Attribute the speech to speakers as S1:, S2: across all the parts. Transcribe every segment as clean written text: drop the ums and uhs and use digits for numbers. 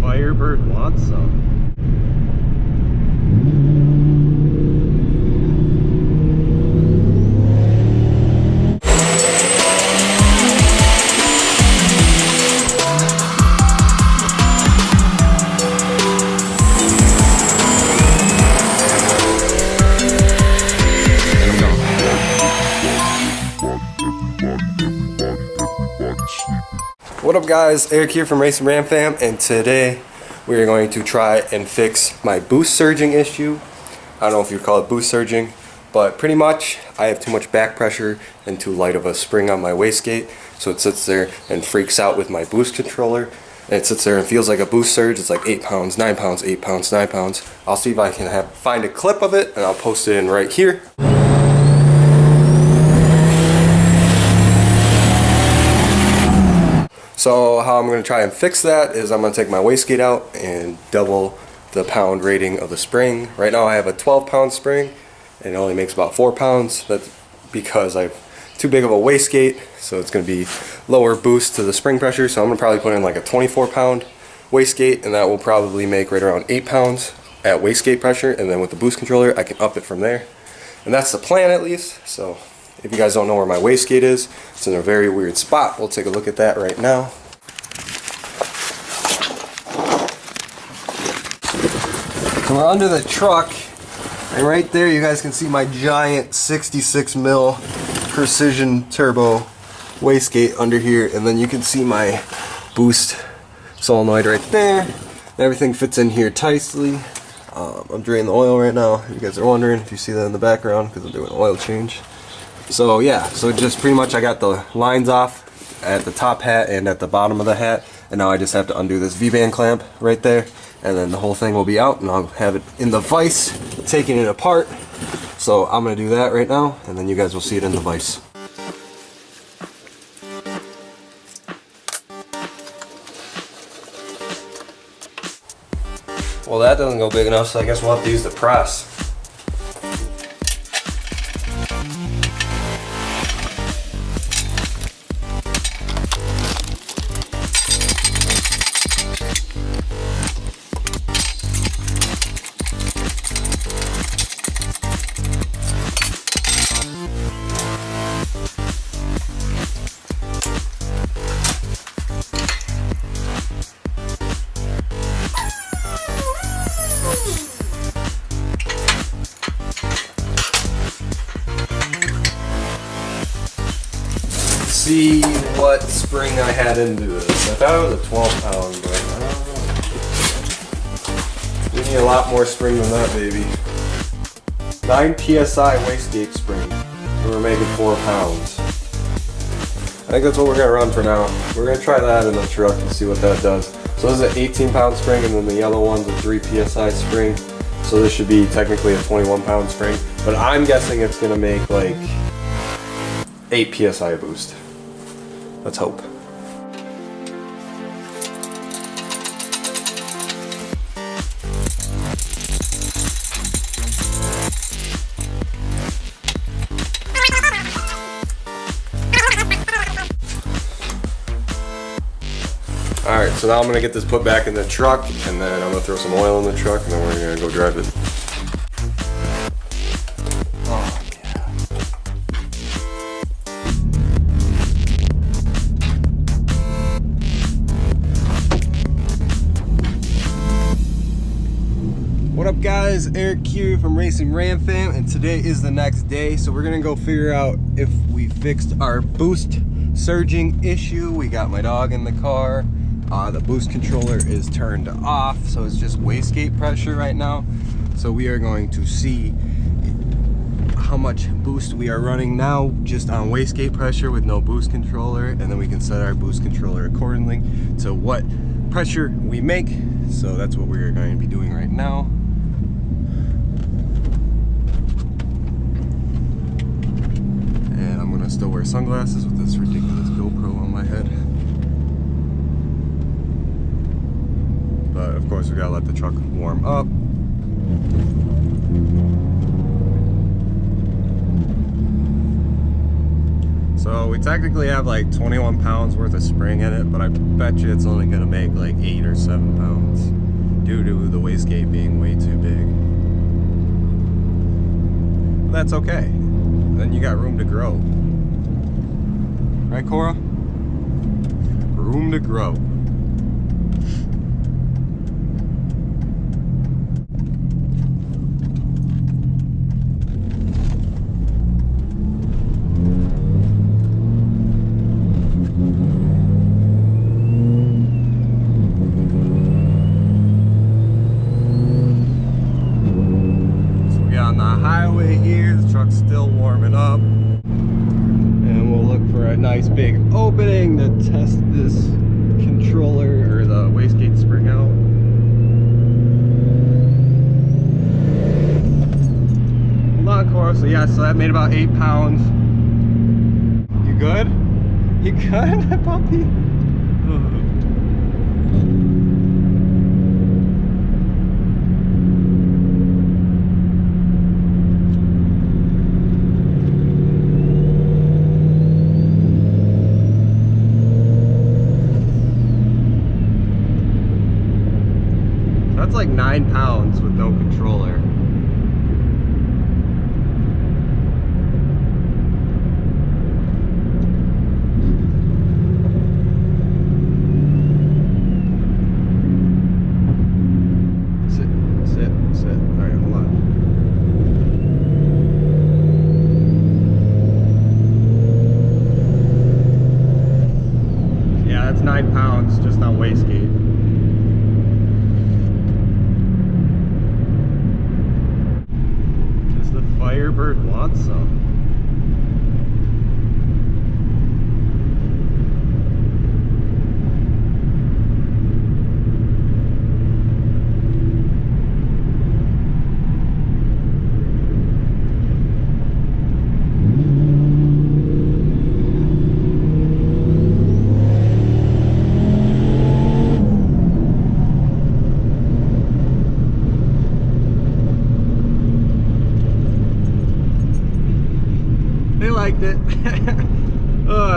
S1: Firebird wants some. What up guys, Eric here from Racing Ram Fam, and today we are going to try and fix my boost surging issue. I don't know if you call it boost surging, but pretty much I have too much back pressure and too light of a spring on my wastegate, so it sits there and freaks out with my boost controller, and it sits there and feels like a boost surge. It's like 8 pounds, 9 pounds, 8 pounds, 9 pounds. I'll see if I can find a clip of it and I'll post it in right here. So how I'm going to try and fix that is I'm going to take my wastegate out and double the pound rating of the spring. Right now I have a 12-pound spring and it only makes about 4 pounds. That's because I have too big of a wastegate, so it's going to be lower boost to the spring pressure. So I'm going to probably put in like a 24-pound wastegate, and that will probably make right around 8 pounds at wastegate pressure, and then with the boost controller I can up it from there. And that's the plan, at least. So if you guys don't know where my wastegate is, it's in a very weird spot. We'll take a look at that right now. So we're under the truck, and right there you guys can see my giant 66 mil precision turbo wastegate under here, and then you can see my boost solenoid right there. Everything fits in here tightly. I'm draining the oil right now. You guys are wondering if you see that in the background because I'm doing an oil change. So yeah, so just pretty much I got the lines off at the top hat and at the bottom of the hat, and now I just have to undo this V-band clamp right there, and then the whole thing will be out and I'll have it in the vise, taking it apart. So I'm going to do that right now, and then you guys will see it in the vise. Well, that doesn't go big enough, so I guess we'll have to use the press. See what spring I had into this. I thought it was a 12-pound, but I don't know. We need a lot more spring than that, baby. 9 psi wastegate spring. And we're making 4 pounds. I think that's what we're gonna run for now. We're gonna try that in the truck and see what that does. So this is an 18-pound spring, and then the yellow one's a 3 psi spring. So this should be technically a 21-pound spring, but I'm guessing it's gonna make like 8 psi boost. Let's hope. Alright, so now I'm going to get this put back in the truck, and then I'm going to throw some oil in the truck, and then we're going to go drive it. What up guys, Eric here from Racing Ram Fam, and today is the next day, so we're gonna go figure out if we fixed our boost surging issue. We got my dog in the car. The boost controller is turned off, so it's just wastegate pressure right now. So we are going to see how much boost we are running now just on wastegate pressure with no boost controller, and then we can set our boost controller accordingly to what pressure we make. So that's what we're going to be doing right now. I still wear sunglasses with this ridiculous GoPro on my head. But of course we gotta let the truck warm up. So we technically have like 21 pounds worth of spring in it, but I bet you it's only gonna make like 8 or 7 pounds. wastegate being way too big. But that's okay. Then you got room to grow. Right, Cora? Room to grow. On the highway here, the truck's still warming up, and we'll look for a nice big opening to test this controller or the wastegate spring out. Hold on, Cora. So yeah, so that made about 8 pounds. You good? You good, my puppy? That's like 9 pounds with no controller. Sit. All right, hold on. Yeah, that's 9 pounds just on wastegate. Firebird wants some. Liked it.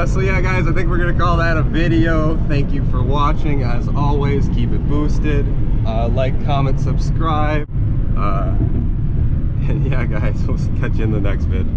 S1: So yeah, guys, I think we're gonna call that a video. Thank you for watching. As always, keep it boosted. Like, comment, subscribe, and yeah, guys, we'll catch you in the next vid.